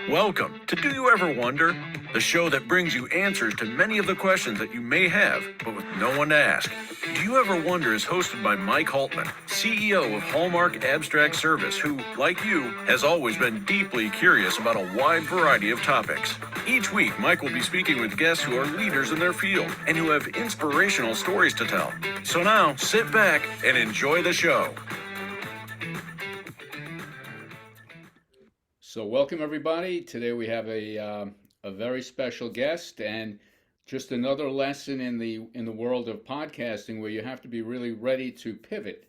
Welcome to Do You Ever Wonder? The show that brings you answers to many of the questions that you may have, but with no one to ask. Do You Ever Wonder is hosted by Mike Haltman, CEO of Hallmark Abstract Service, who, like you, has always been deeply curious about a wide variety of topics. Each week, Mike will be speaking with guests who are leaders in their field and who have inspirational stories to tell. So now, sit back and enjoy the show. So welcome everybody. Today we have a very special guest and just another lesson in the world of podcasting where you have to be really ready to pivot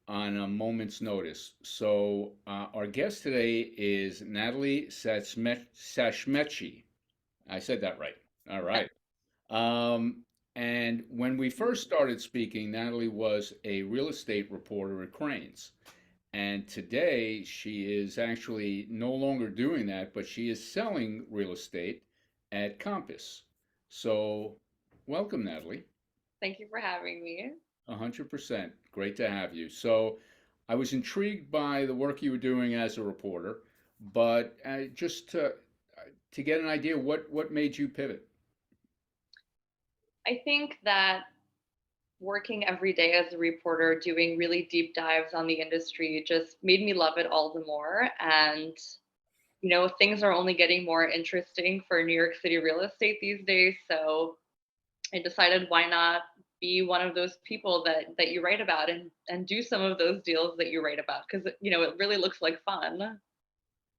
on a moment's notice. So our guest today is Natalie Sachmechi. I said that right. All right. And when we first started speaking, Natalie was a real estate reporter at Cranes. And today she is actually no longer doing that, but she is selling real estate at Compass. So, welcome, Natalie. Thank you for having me. 100%. Great to have you. So, I was intrigued by the work you were doing as a reporter, but just to get an idea, what made you pivot? I think that working every day as a reporter, doing really deep dives on the industry just made me love it all the more. And, things are only getting more interesting for New York City real estate these days. So I decided why not be one of those people that you write about and do some of those deals that you write about because it really looks like fun.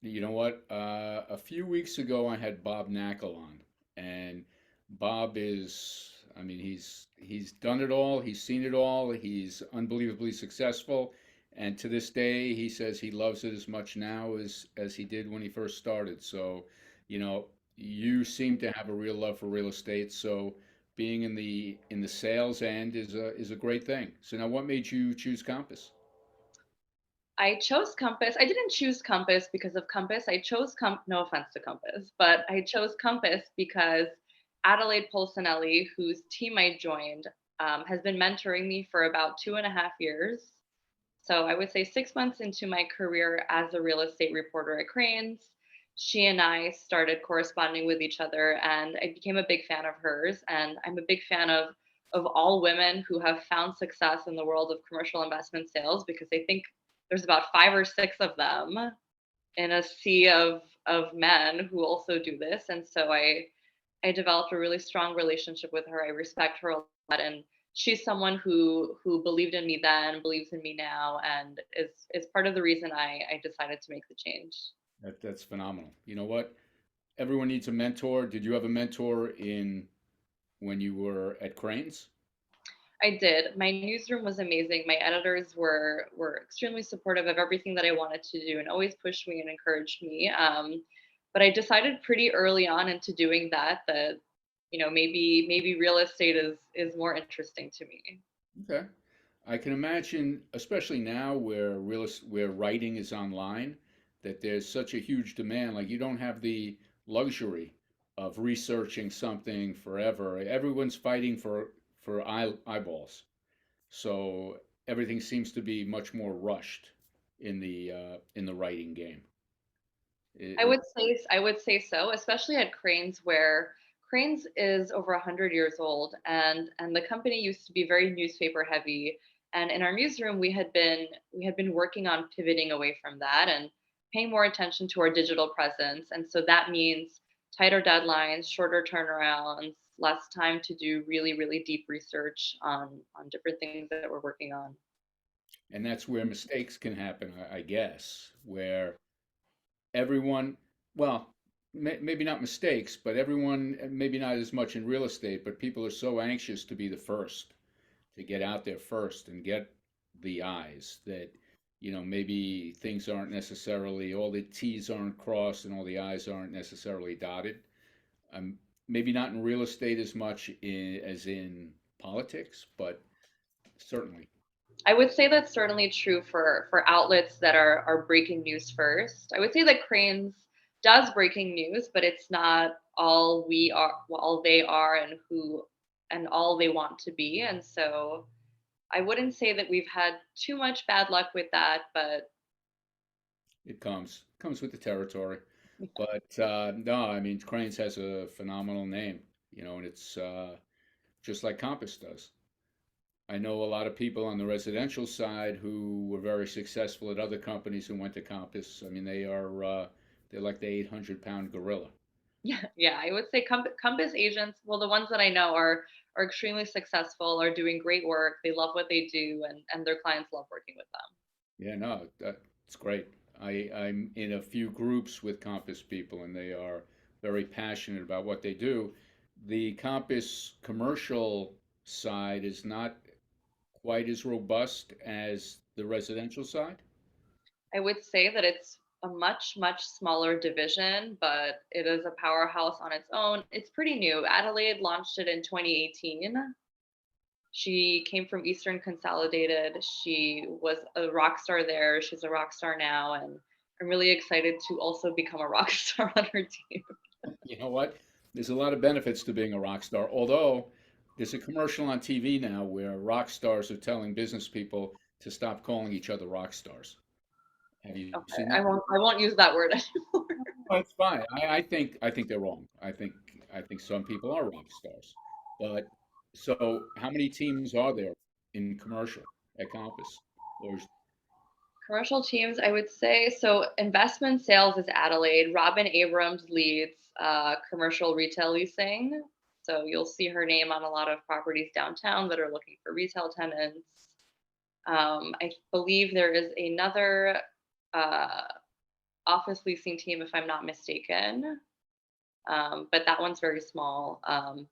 You know what? A few weeks ago, I had Bob Knakal on, and Bob is, I mean, he's done it all. He's seen it all. He's unbelievably successful, and to this day, he says he loves it as much now as he did when he first started. So, you seem to have a real love for real estate. So, being in the sales end is a great thing. So now, what made you choose Compass? I chose Compass. I didn't choose Compass because of Compass. I chose no offense to Compass, but I chose Compass because Adelaide Polsinelli, whose team I joined, has been mentoring me for about 2.5 years. So I would say 6 months into my career as a real estate reporter at Cranes, she and I started corresponding with each other, and I became a big fan of hers. And I'm a big fan of all women who have found success in the world of commercial investment sales because I think there's about 5 or 6 of them in a sea of men who also do this. And so I developed a really strong relationship with her. I respect her a lot, and she's someone who believed in me then, believes in me now, and is part of the reason I decided to make the change. That's phenomenal. You know what? Everyone needs a mentor. Did you have a mentor in when you were at Cranes? I did. My newsroom was amazing. My editors were extremely supportive of everything that I wanted to do and always pushed me and encouraged me. But I decided pretty early on into doing that maybe real estate is more interesting to me. Okay. I can imagine, especially now where writing is online, that there's such a huge demand. Like you don't have the luxury of researching something forever. Everyone's fighting for eyeballs. So everything seems to be much more rushed in the writing game. It, I would say so, especially at Cranes, where Cranes is over 100 years old, and the company used to be very newspaper heavy. And in our newsroom, we had been working on pivoting away from that and paying more attention to our digital presence. And so that means tighter deadlines, shorter turnarounds, less time to do really, really deep research on different things that we're working on. and that's where mistakes can happen, I guess, where everyone, well, maybe not mistakes, but everyone, maybe not as much in real estate, but people are so anxious to be the first, to get out there first and get the eyes that, maybe things aren't necessarily, all the T's aren't crossed and all the I's aren't necessarily dotted. Maybe not in real estate as much as in politics, but certainly. I would say that's certainly true for outlets that are breaking news first. I would say that Cranes does breaking news, but it's not all we are, all they are, and who and all they want to be. And so I wouldn't say that we've had too much bad luck with that, but It comes with the territory. But no, I mean, Cranes has a phenomenal name, and it's just like Compass does. I know a lot of people on the residential side who were very successful at other companies who went to Compass. I mean, they're like the 800-pound gorilla. Yeah, yeah, I would say Compass agents, well, the ones that I know are extremely successful, are doing great work. They love what they do, and their clients love working with them. Yeah, no, it's great. I'm in a few groups with Compass people, and they are very passionate about what they do. The Compass commercial side is not quite as robust as the residential side. I would say that it's a much, much smaller division, but it is a powerhouse on its own. It's pretty new. Adelaide launched it in 2018. She came from Eastern Consolidated. She was a rock star there. She's a rock star now, and I'm really excited to also become a rock star on her team. You know what? There's a lot of benefits to being a rock star, although there's a commercial on TV now where rock stars are telling business people to stop calling each other rock stars. Have you Okay, seen I that? won't use that word anymore. Oh, it's fine. I think they're wrong. I think some people are rock stars. But so how many teams are there in commercial at Compass? Or Commercial teams, I would say. So investment sales is Adelaide. Robin Abrams leads commercial retail leasing. So you'll see her name on a lot of properties downtown that are looking for retail tenants. I believe there is another uh, office leasing team, if I'm not mistaken, but that one's very small.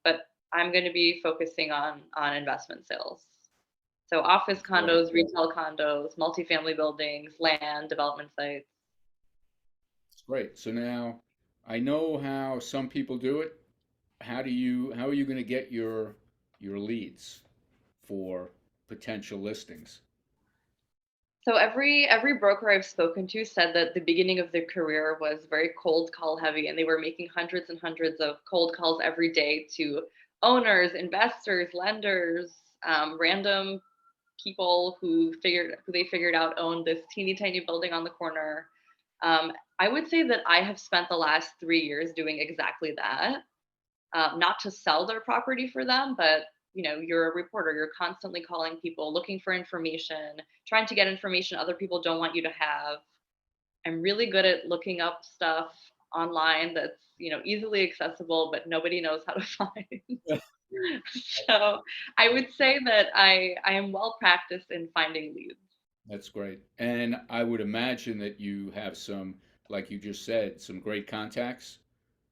But I'm going to be focusing on investment sales. So office right. condos, retail condos, multifamily buildings, land, development sites. It's great. So now I know how some people do it. How are you going to get your leads for potential listings? So every broker I've spoken to said that the beginning of their career was very cold call heavy, and they were making hundreds and hundreds of cold calls every day to owners, investors, lenders, random people who they figured out owned this teeny tiny building on the corner. I would say that I have spent the last 3 years doing exactly that. Not to sell their property for them, but you're a reporter. You're constantly calling people, looking for information, trying to get information other people don't want you to have. I'm really good at looking up stuff online that's easily accessible, but nobody knows how to find. So I would say that I am well practiced in finding leads. That's great. And I would imagine that you have some, like you just said, some great contacts.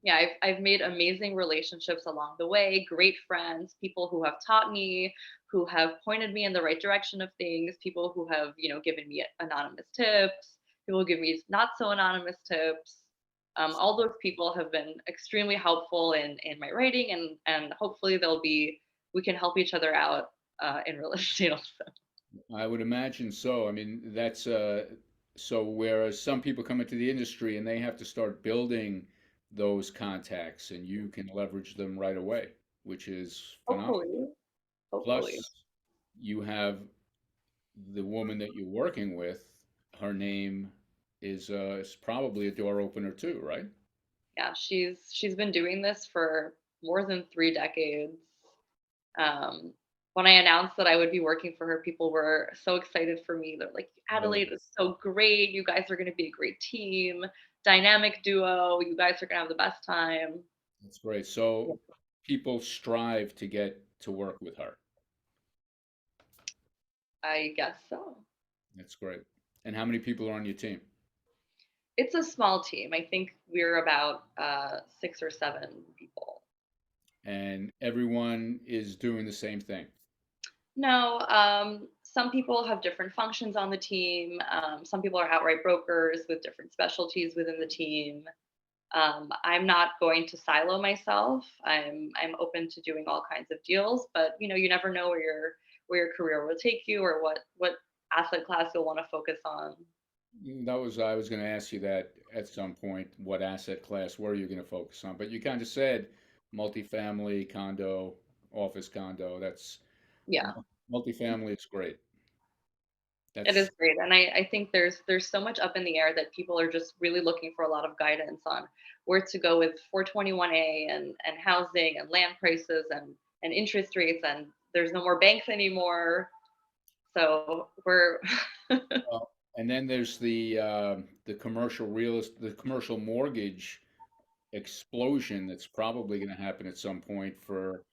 Yeah, I've made amazing relationships along the way, great friends, people who have taught me, who have pointed me in the right direction of things, people who have, given me anonymous tips, people who give me not so anonymous tips. All those people have been extremely helpful in my writing, and hopefully we can help each other out in real estate also. I would imagine so. I mean, that's so whereas some people come into the industry and they have to start building those contacts and you can leverage them right away, which is phenomenal. Hopefully, hopefully. Plus, you have the woman that you're working with, her name is probably a door opener too, right? Yeah, she's been doing this for more than 3 decades. Um, when I announced that I would be working for her, people were so excited for me. They're like, Really? Adelaide is so great. You guys are going to be a great team, dynamic duo. You guys are going to have the best time. That's great. So people strive to get to work with her. I guess so. That's great. And how many people are on your team? It's a small team. I think we're about 6 or 7 people. And everyone is doing the same thing. No, some people have different functions on the team. Some people are outright brokers with different specialties within the team. I'm not going to silo myself. I'm open to doing all kinds of deals, but you never know where your career will take you, or what asset class you'll want to focus on. That was, I was going to ask you that at some point, what asset class were you going to focus on? But you kind of said multifamily, condo, office condo. That's Yeah. multifamily, it's great. It is That's great, and I think there's so much up in the air that people are just really looking for a lot of guidance on where to go with 421A and housing and land prices and interest rates, and there's no more banks anymore. So we're well, and then there's the the commercial mortgage explosion that's probably going to happen at some point for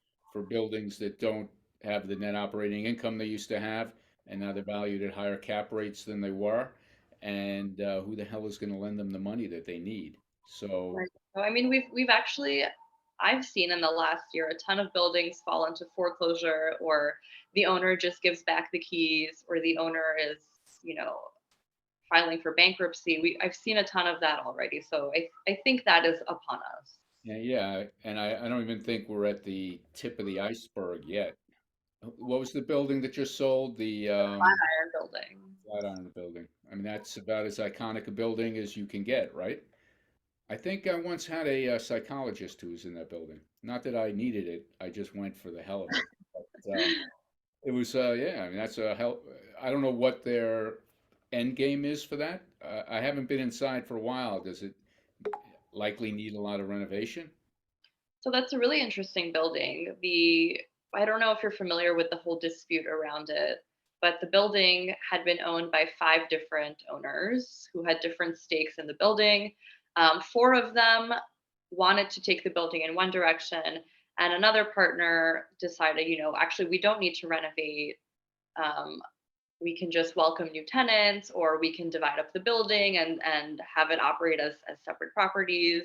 buildings that don't have the net operating income they used to have, and now they're valued at higher cap rates than they were. And who the hell is going to lend them the money that they need? So, Right. So, I mean, we've actually I've seen in the last year a ton of buildings fall into foreclosure, or the owner just gives back the keys, or the owner is, you know, filing for bankruptcy. I've seen a ton of that already. So I think that is upon us. yeah, yeah, and I don't even think we're at the tip of the iceberg yet. What was the building that just sold? The Flatiron building. Flatiron building. I mean, that's about as iconic a building as you can get, right? I think I once had a psychologist who was in that building. Not that I needed it, I just went for the hell of it. But it was, yeah, I mean, that's a hell. I don't know what their end game is for that. I haven't been inside for a while. Does it likely need a lot of renovation? So that's a really interesting building. The I don't know if you're familiar with the whole dispute around it, but the building had been owned by five different owners who had different stakes in the building. Four of them wanted to take the building in one direction, and another partner decided, actually, we don't need to renovate. Um, we can just welcome new tenants, or we can divide up the building and have it operate as separate properties.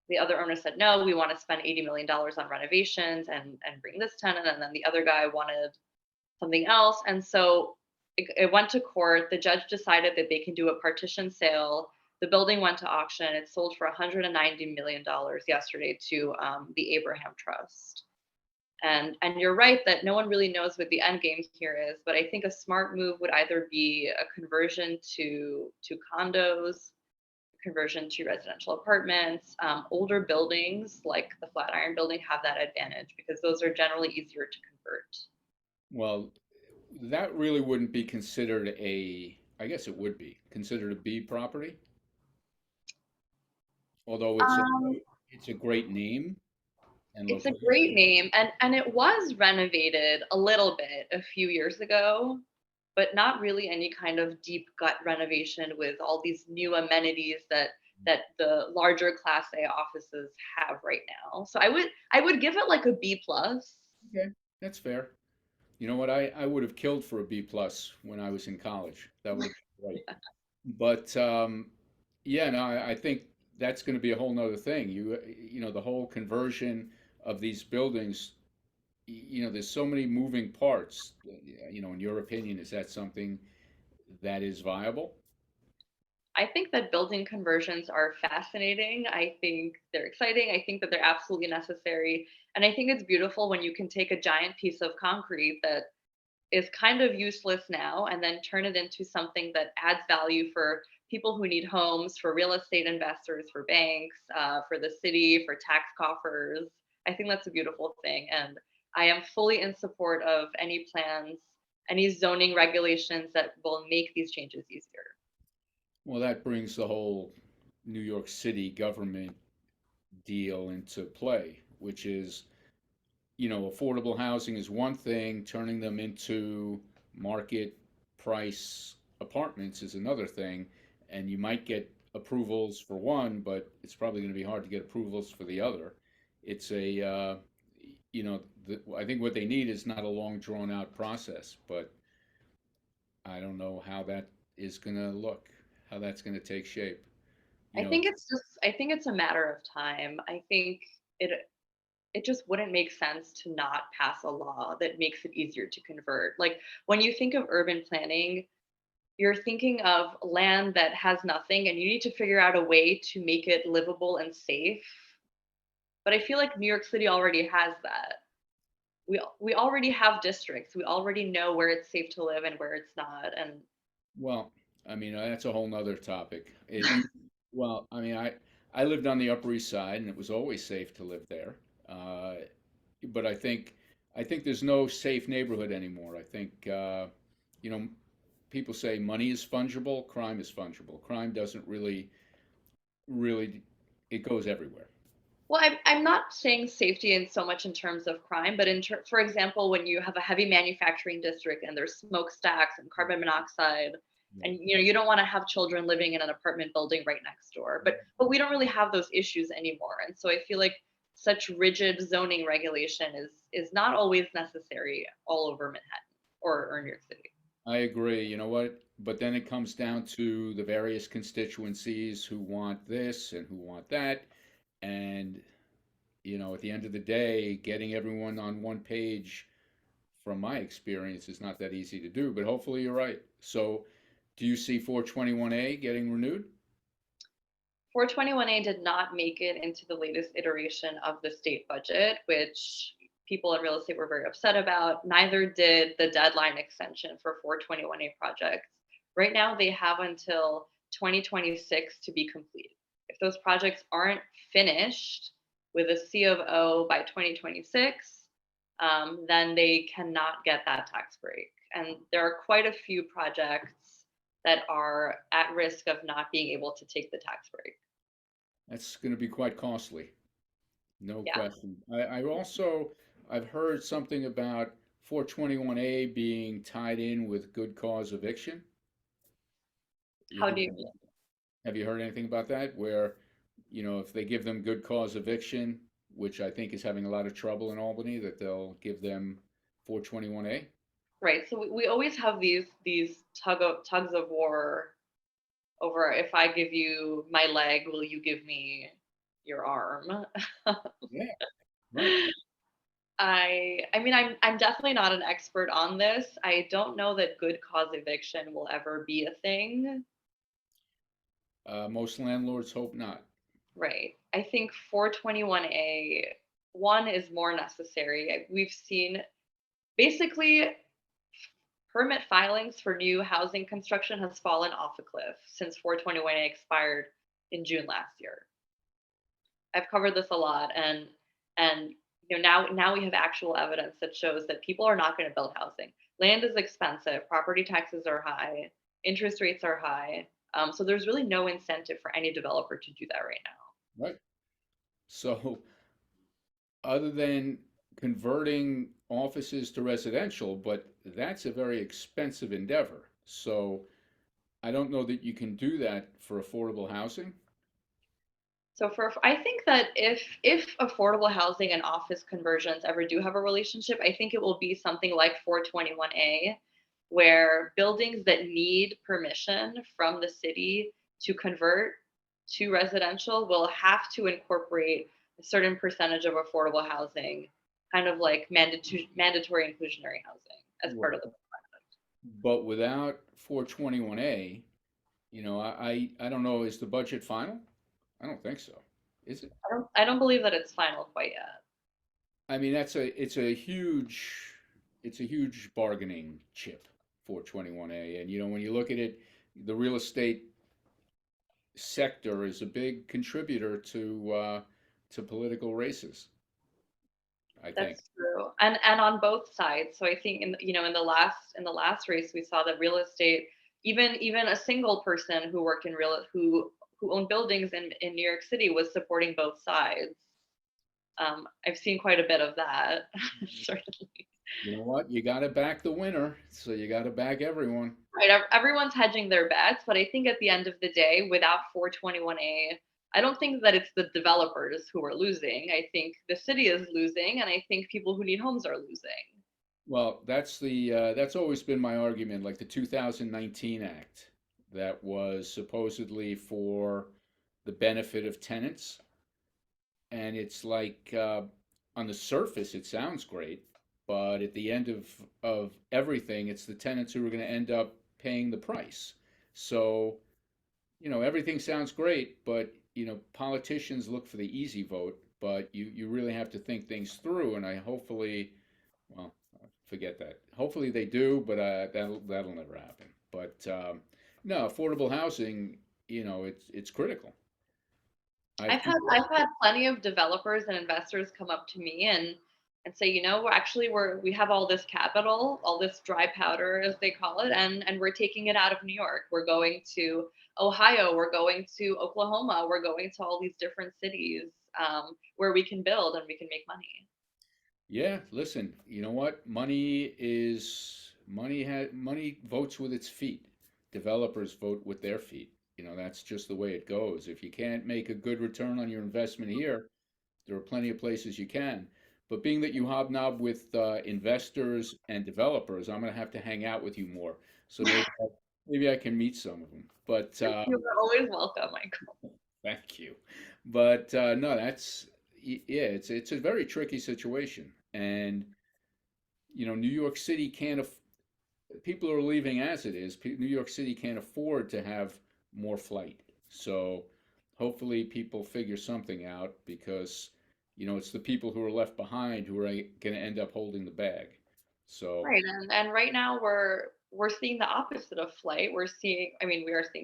The other owner said, no, we want to spend $80 million on renovations and bring this tenant. And then the other guy wanted something else. And so it went to court. The judge decided that they can do a partition sale. The building went to auction. It sold for $190 million yesterday to the Abraham Trust. And you're right that no one really knows what the end game here is, but I think a smart move would either be a conversion to condos, conversion to residential apartments. Older buildings like the Flatiron building have that advantage because those are generally easier to convert. Well, that really wouldn't be considered a, I guess it would be considered a B property, although Um, it's a great name and it's a great location. name, and it was renovated a little bit a few years ago, but not really any kind of deep gut renovation with all these new amenities that the larger Class A offices have right now. So I would give it like a B plus. Okay, that's fair. You know what? I would have killed for a B plus when I was in college. That would have been great. But yeah, no, I think that's going to be a whole nother thing. You know, the whole conversion of these buildings. You know, there's so many moving parts. You know, in your opinion, is that something that is viable? I think that building conversions are fascinating. I think they're exciting. I think that they're absolutely necessary. And I think it's beautiful when you can take a giant piece of concrete that is kind of useless now and then turn it into something that adds value for people who need homes, for real estate investors, for banks, for the city, for tax coffers. I think that's a beautiful thing. And I am fully in support of any plans, any zoning regulations that will make these changes easier. Well, that brings the whole New York City government deal into play, which is, you know, affordable housing is one thing, turning them into market price apartments is another thing, and you might get approvals for one, but it's probably going to be hard to get approvals for the other. It's a, you know, I think what they need is not a long drawn out process, but I don't know how that is going to look, how that's going to take shape. You know, I think it's a matter of time. I think it it just wouldn't make sense to not pass a law that makes it easier to convert. Like when you think of urban planning, you're thinking of land that has nothing and you need to figure out a way to make it livable and safe. But I feel like New York City already has that. We already have districts. We already know where it's safe to live and where it's not. And well, I mean, that's a whole nother topic. Well, I mean, I lived on the Upper East Side, and it was always safe to live there. Uh, but I think there's no safe neighborhood anymore. I think you know, people say money is fungible, crime is fungible. Crime doesn't really, it goes everywhere. Well, I'm not saying safety in so much in terms of crime, but for example, when you have a heavy manufacturing district and there's smokestacks and carbon monoxide, Yeah. and you don't want to have children living in an apartment building right next door. But we don't really have those issues anymore, and so I feel like such rigid zoning regulation is not always necessary all over Manhattan or New York City. I agree. You know what? But then it comes down to the various constituencies who want this and who want that. And, at the end of the day, getting everyone on one page, from my experience, is not that easy to do. But hopefully you're right. So, do you see 421A getting renewed? 421A did not make it into the latest iteration of the state budget, which people in real estate were very upset about. Neither did the deadline extension for 421A projects. Right now, they have until 2026 to be complete. If those projects aren't finished with a C of O by 2026, then they cannot get that tax break. And there are quite a few projects that are at risk of not being able to take the tax break. That's going to be quite costly. No Yeah. question. I've heard something about 421A being tied in with good cause eviction. You How do heard you about mean? Have you heard anything about that? Where, if they give them good cause eviction, which I think is having a lot of trouble in Albany, that they'll give them 421A? Right. So we always have these tugs of war over, if I give you my leg, will you give me your arm? Yeah, right. I mean, I'm definitely not an expert on this. I don't know that good cause eviction will ever be a thing. Most landlords hope not. Right. I think 421A one is more necessary. We've seen basically permit filings for new housing construction has fallen off a cliff since 421A expired in June last year. I've covered this a lot, and now we have actual evidence that shows that people are not going to build housing. Land is expensive, property taxes are high, interest rates are high. So there's really no incentive for any developer to do that right now. Right. So, other than converting offices to residential, but that's a very expensive endeavor. So, I don't know that you can do that for affordable housing. So I think that if affordable housing and office conversions ever do have a relationship, I think it will be something like 421A, where buildings that need permission from the city to convert to residential will have to incorporate a certain percentage of affordable housing, kind of like mandatory inclusionary housing as part Right. of the. But without 421A, I don't know, is the budget final? I don't think so. Is it? I don't believe that it's final quite yet. I mean, it's a huge bargaining chip, 421A. And when you look at it, the real estate sector is a big contributor to political races, I think. That's true. And on both sides. So I think in the last race we saw that real estate, even a single person who worked in who owned buildings in New York City was supporting both sides. I've seen quite a bit of that, certainly. You know what? You got to back the winner, so you got to back everyone. Right. Everyone's hedging their bets, but I think at the end of the day, without 421A, I don't think that it's the developers who are losing. I think the city is losing, and I think people who need homes are losing. Well, that's always been my argument, like the 2019 Act that was supposedly for the benefit of tenants. And it's like, on the surface, it sounds great, but at the end of everything, it's the tenants who are going to end up paying the price. So, everything sounds great, but politicians look for the easy vote, but you really have to think things through. And I hopefully, well, forget that. Hopefully they do, but that'll never happen. But no, affordable housing, it's critical. I have I've two. had I've had plenty of developers and investors come up to me, and and say, we have all this capital, all this dry powder, as they call it, and we're taking it out of New York. We're going to Ohio. We're going to Oklahoma. We're going to all these different cities where we can build and we can make money. Yeah, listen, you know what? Money votes with its feet. Developers vote with their feet. That's just the way it goes. If you can't make a good return on your investment here, there are plenty of places you can. But being that you hobnob with investors and developers, I'm going to have to hang out with you more. So maybe I can meet some of them. But You're always welcome, Michael. thank you. But no, yeah, it's a very tricky situation, and New York City can't. People are leaving as it is. New York City can't afford to have more flight. So hopefully people figure something out because it's the people who are left behind who are going to end up holding the bag. So Right, and right now we're seeing the opposite of flight. We are seeing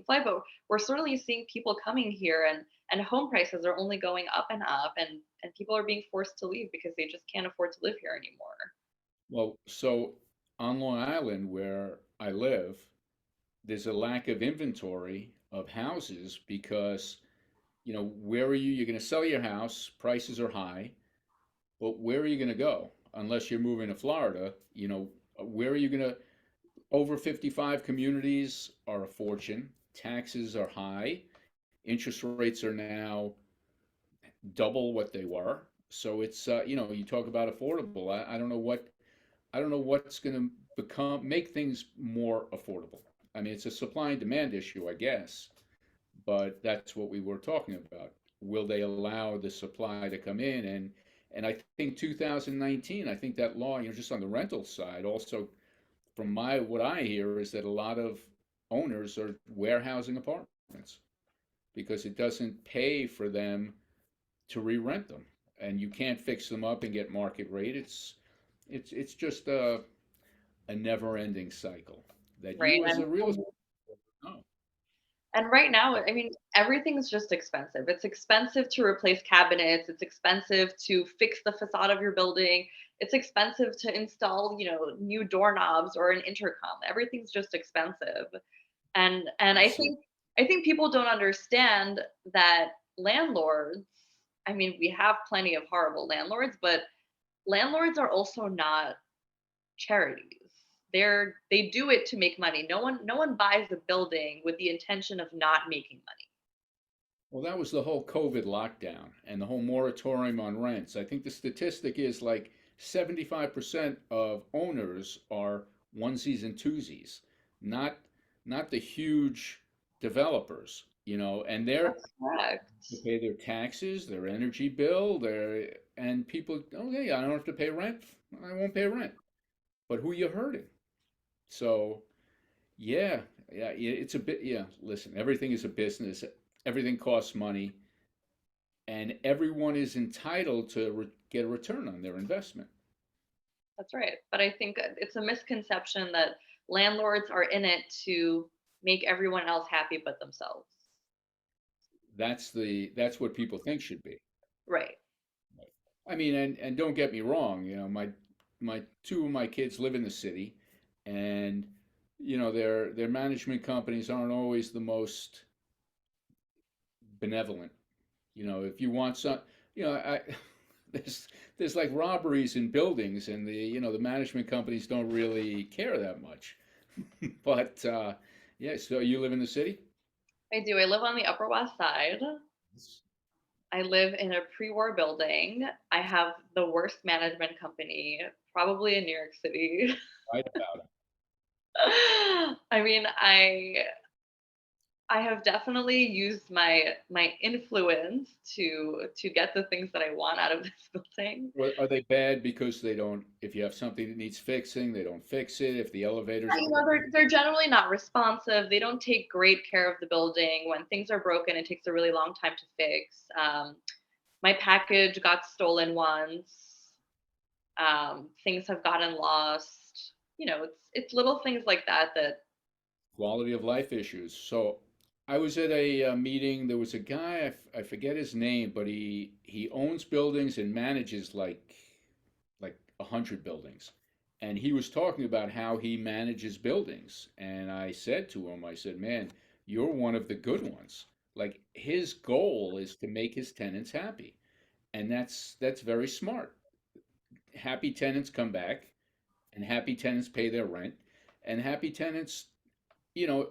flight, but we're certainly seeing people coming here, and home prices are only going up and up, and people are being forced to leave because they just can't afford to live here anymore. so on Long Island where I live, there's a lack of inventory of houses because where are you? You're going to sell your house, prices are high, but where are you going to go? Unless you're moving to Florida, where are you going to? Over 55 communities are a fortune. Taxes are high. Interest rates are now double what they were. So you talk about affordable. I don't know what's going to make things more affordable. I mean, it's a supply and demand issue, I guess, but that's what we were talking about. Will they allow the supply to come in? And I think 2019, I think that law, just on the rental side, also from what I hear is that a lot of owners are warehousing apartments because it doesn't pay for them to re-rent them, and you can't fix them up and get market rate. It's just a never-ending cycle that Right. you as a real estate know. And right now, everything's just expensive. It's expensive to replace cabinets. It's expensive to fix the facade of your building. It's expensive to install, new doorknobs or an intercom. Everything's just expensive. And Absolutely. I think people don't understand that landlords, we have plenty of horrible landlords, but landlords are also not charities. They do it to make money. No one buys a building with the intention of not making money. Well, that was the whole COVID lockdown and the whole moratorium on rents. I think the statistic is like 75% of owners are onesies and twosies, not not the huge developers, and they're That's correct. to pay their taxes, their energy bill, and people, okay, I don't have to pay rent. I won't pay rent. But who you hurting? So, yeah, yeah, it's a bit, yeah, listen, everything is a business. Everything costs money, and everyone is entitled to get a return on their investment. That's right. But I think it's a misconception that landlords are in it to make everyone else happy but themselves. That's what people think should be. Right. I mean, and don't get me wrong, my two of my kids live in the city, and their management companies aren't always the most benevolent. If you want some, I there's there's like robberies in buildings, and the management companies don't really care that much. But yeah, so you live in the city? I do. I live on the Upper West Side. I live in a pre-war building. I have the worst management company probably in New York City. Right about it. I mean, I have definitely used my influence to get the things that I want out of this building. Are they bad because they don't? If you have something that needs fixing, they don't fix it. If the elevators Yeah, they're generally not responsive. They don't take great care of the building. When things are broken, it takes a really long time to fix. My package got stolen once. Things have gotten lost. It's little things like that that. quality of life issues. So I was at a meeting. There was a guy, I forget his name, but he owns buildings and manages like 100 buildings. And he was talking about how he manages buildings. And I said to him, I said, man, you're one of the good ones. Like his goal is to make his tenants happy. And that's very smart. Happy tenants come back, and happy tenants pay their rent, and happy tenants, you know,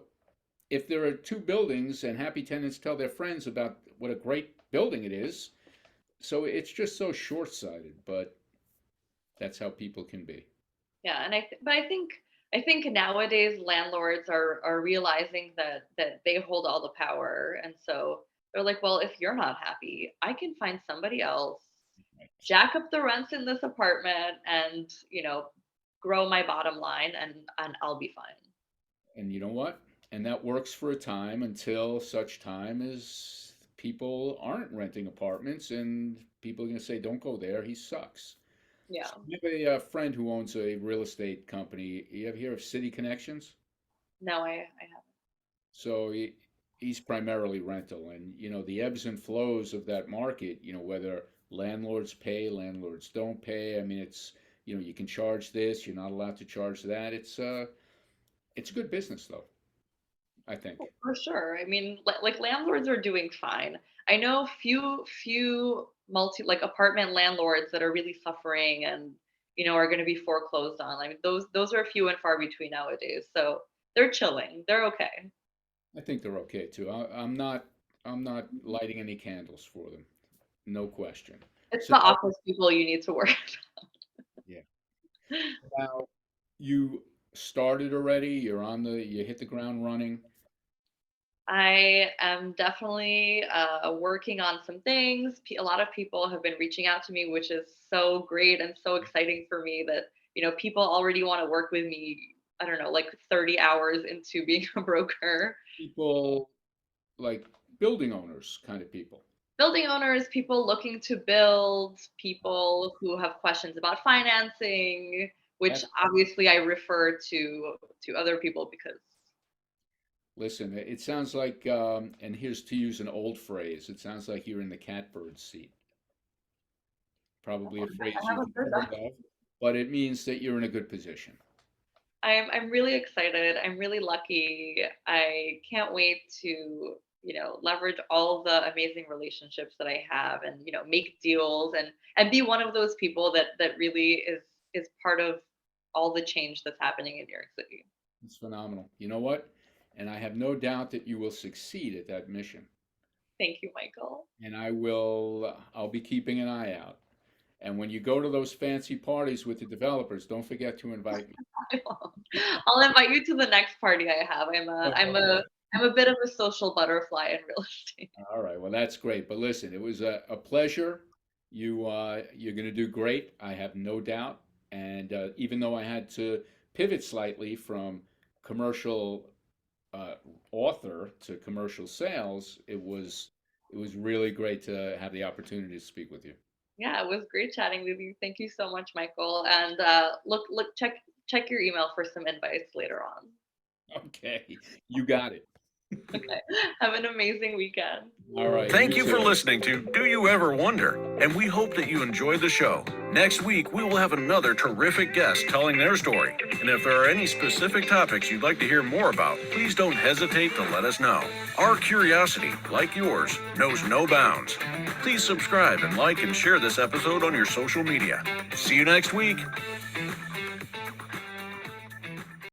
if there are two buildings and happy tenants tell their friends about what a great building it is, so it's just so short-sighted, but that's how people can be. Yeah, and I think nowadays landlords are realizing that they hold all the power, and so they're like, well, if you're not happy, I can find somebody else, jack up the rents in this apartment, and grow my bottom line, and I'll be fine. And you know what? And that works for a time until such time as people aren't renting apartments and people are going to say, don't go there, he sucks. Yeah. So I have a friend who owns a real estate company. You ever hear of City Connections? No, I haven't. So he's primarily rental, and the ebbs and flows of that market. Whether landlords pay, landlords don't pay. I mean, it's you can charge this, you're not allowed to charge that. It's a good business though, I think. For sure. I mean, like landlords are doing fine. I know few like apartment landlords that are really suffering and are going to be foreclosed on. I mean, those are few and far between nowadays. So they're chilling. They're okay. I think they're okay too. I'm not lighting any candles for them, no question. It's So the office people you need to worry yeah. Now you started already. You hit the ground running. I am definitely working on some things. A lot of people have been reaching out to me, which is so great and so exciting for me that, people already want to work with me. I don't know, like 30 hours into being a broker. People like building owners kind of people. Building owners, people looking to build, people who have questions about financing, which That's, obviously I refer to other people because listen, it sounds like, and here's to use an old phrase, it sounds like you're in the catbird seat. Probably a phrase I you've haven't heard heard that. of, but it means that you're in a good position. I'm really excited. I'm really lucky. I can't wait to, leverage all the amazing relationships that I have and, make deals and be one of those people that really is part of all the change that's happening in New York City. It's phenomenal. You know what? And I have no doubt that you will succeed at that mission. Thank you, Michael. And I'll be keeping an eye out. And when you go to those fancy parties with the developers, don't forget to invite me. I'll invite you to the next party I have. I'm a bit of a social butterfly in real estate. All right. Well, that's great. But listen, it was a pleasure. You're going to do great. I have no doubt. And even though I had to pivot slightly from commercial author to commercial sales, it was really great to have the opportunity to speak with you. Yeah, it was great chatting with you. Thank you so much, Michael. And check your email for some invites later on. Okay, you got it. Okay. Have an amazing weekend. All right. Thank you for too. listening to Do You Ever Wonder? And we hope that you enjoyed the show. Next week, we will have another terrific guest telling their story. And if there are any specific topics you'd like to hear more about, please don't hesitate to let us know. Our curiosity, like yours, knows no bounds. Please subscribe and like and share this episode on your social media. See you next week.